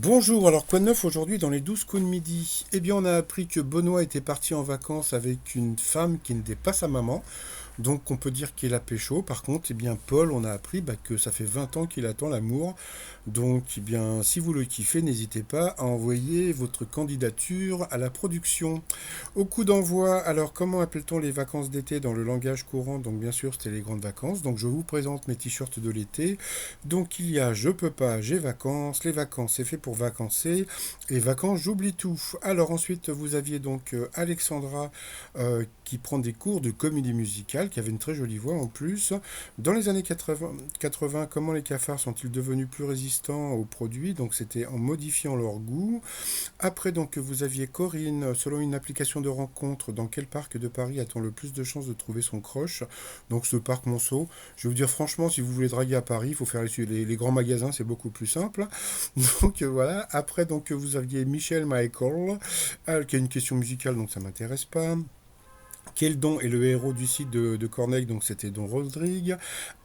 Bonjour, alors quoi de neuf aujourd'hui dans les 12 coups de midi? Eh bien, on a appris que Benoît était parti en vacances avec une femme qui n'était pas sa maman, donc on peut dire qu'il a pécho. Par contre, eh bien, Paul, on a appris que ça fait 20 ans qu'il attend l'amour. Donc, eh bien, si vous le kiffez, n'hésitez pas à envoyer votre candidature à la production. Au coup d'envoi, alors comment appelle-t-on les vacances d'été dans le langage courant? Donc, bien sûr, c'était les grandes vacances. Donc, je vous présente mes t-shirts de l'été. Donc il y a je peux pas, j'ai vacances, les vacances c'est fait pour vacancer, et vacances j'oublie tout. Alors ensuite vous aviez donc Alexandra qui prend des cours de comédie musicale, qui avait une très jolie voix en plus. Dans les années 80, comment les cafards sont-ils devenus plus résistants aux produits? Donc c'était en modifiant leur goût. Après, donc, vous aviez Corinne, selon une application de rencontre, dans quel parc de Paris a-t-on le plus de chances de trouver son crush? Donc, ce parc Monceau. Je vais vous dire franchement, si vous voulez draguer à Paris, il faut faire les grands magasins, c'est beaucoup plus simple. Donc, voilà. Après, donc, vous aviez Michel Michael, qui a une question musicale, donc ça m'intéresse pas. Quel don est le héros du site de Corneille? Donc c'était Don Rodrigue.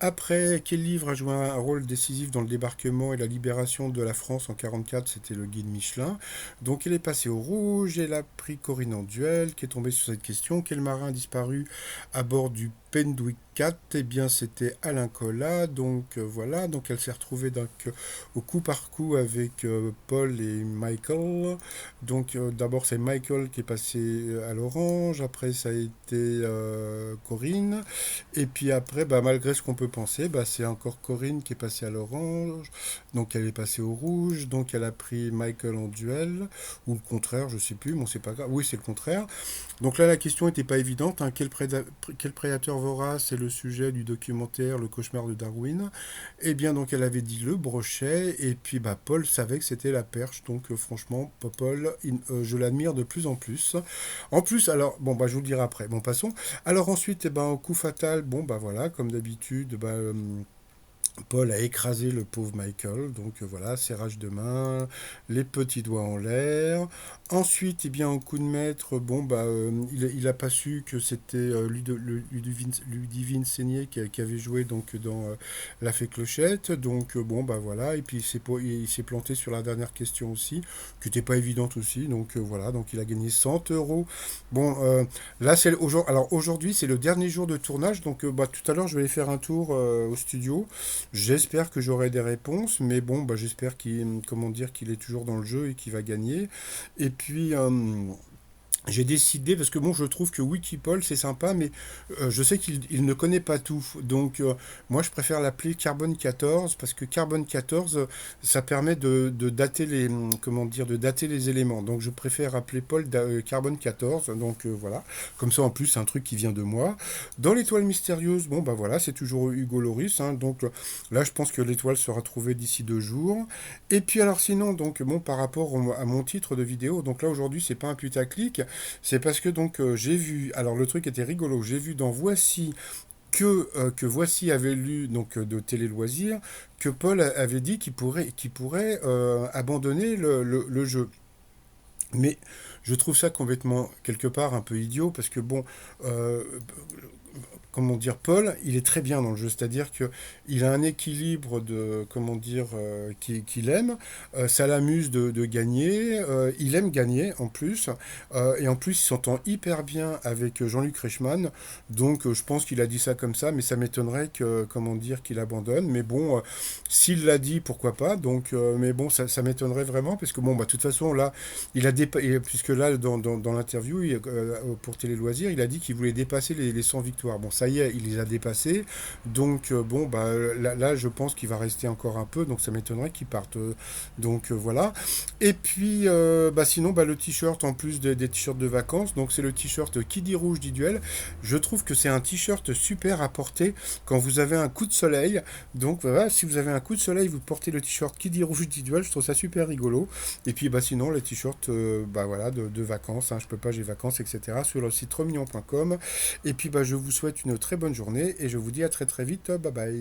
Après, quel livre a joué un rôle décisif dans le débarquement et la libération de la France en 44? C'était le guide Michelin. Donc elle est passée au rouge, elle a pris Corinne en duel, qui est tombée sur cette question. Quel marin a disparu à bord du Pendwick 4? Eh bien c'était Alain Collat. Donc voilà, donc elle s'est retrouvée au coup par coup avec Paul et Michael. Donc d'abord c'est Michael qui est passé à l'orange, après ça a été Corinne, et puis après, malgré ce qu'on peut penser, c'est encore Corinne qui est passée à l'orange, donc elle est passée au rouge, donc elle a pris Michael en duel, ou le contraire, je sais plus, bon c'est pas grave, oui c'est le contraire. Donc là la question n'était pas évidente, hein. Quel prédateur vorace est le sujet du documentaire Le cauchemar de Darwin? Eh bien donc elle avait dit le brochet, et puis Paul savait que c'était la perche, donc franchement Paul, je l'admire de plus en plus. En plus, alors, bon, je vous le dirai après. Bon, passons. Alors ensuite, au coup fatal, bon, voilà, comme d'habitude, Paul a écrasé le pauvre Michael, donc voilà, serrage de main, les petits doigts en l'air. Ensuite, en coup de maître, il a pas su que c'était Ludivine Seigné qui avait joué donc dans La Fée Clochette, donc voilà, et puis il s'est planté sur la dernière question aussi, qui n'était pas évidente aussi, donc voilà, donc il a gagné 100 euros. Bon, là, alors aujourd'hui, c'est le dernier jour de tournage, donc tout à l'heure, je vais aller faire un tour au studio. J'espère que j'aurai des réponses, mais bon, j'espère comment dire, qu'il est toujours dans le jeu et qu'il va gagner. Et puis, j'ai décidé, parce que bon, je trouve que Wikipol, c'est sympa, mais je sais qu'il ne connaît pas tout. Donc, moi, je préfère l'appeler Carbone 14, parce que Carbone 14, ça permet de dater comment dire, de dater les éléments. Donc, je préfère appeler Carbone 14. Donc, voilà. Comme ça, en plus, c'est un truc qui vient de moi. Dans l'étoile mystérieuse, bon, voilà, c'est toujours Hugo Loris, hein. Donc, là, je pense que l'étoile sera trouvée d'ici 2 jours. Et puis, alors, sinon, donc, bon, par rapport à mon titre de vidéo, donc là, aujourd'hui, c'est pas un putaclic. C'est parce que donc j'ai vu, alors le truc était rigolo, j'ai vu dans Voici que Voici avait lu donc de Télé Loisirs que Paul avait dit qu'il pourrait abandonner le jeu. Mais je trouve ça complètement quelque part un peu idiot parce que bon, euh, comment dire, Paul, il est très bien dans le jeu, c'est-à-dire que il a un équilibre de, comment dire, qu'il aime, ça l'amuse de gagner, il aime gagner en plus, et en plus il s'entend hyper bien avec Jean-Luc Reichmann, donc je pense qu'il a dit ça comme ça, mais ça m'étonnerait que, comment dire, qu'il abandonne, mais bon, s'il l'a dit, pourquoi pas, donc, mais bon, ça m'étonnerait vraiment, parce que bon, de toute façon, là, puisque là, dans l'interview, pour Télé Loisirs, il a dit qu'il voulait dépasser les 100 victoires. Bon, ça y est, il les a dépassées. Donc, là, je pense qu'il va rester encore un peu. Donc, ça m'étonnerait qu'il parte. Donc, voilà. Et puis, sinon, le t-shirt, en plus des t-shirts de vacances, donc c'est le t-shirt Qui dit rouge dit duel. Je trouve que c'est un t-shirt super à porter quand vous avez un coup de soleil. Donc, voilà, si vous avez un coup de soleil, vous portez le t-shirt Qui dit rouge dit duel. Je trouve ça super rigolo. Et puis, sinon, les t-shirts voilà, de vacances, hein, je peux pas, j'ai vacances, etc. sur le site remignon.com. Et puis, je vous souhaite une très bonne journée et je vous dis à très très vite. Bye bye.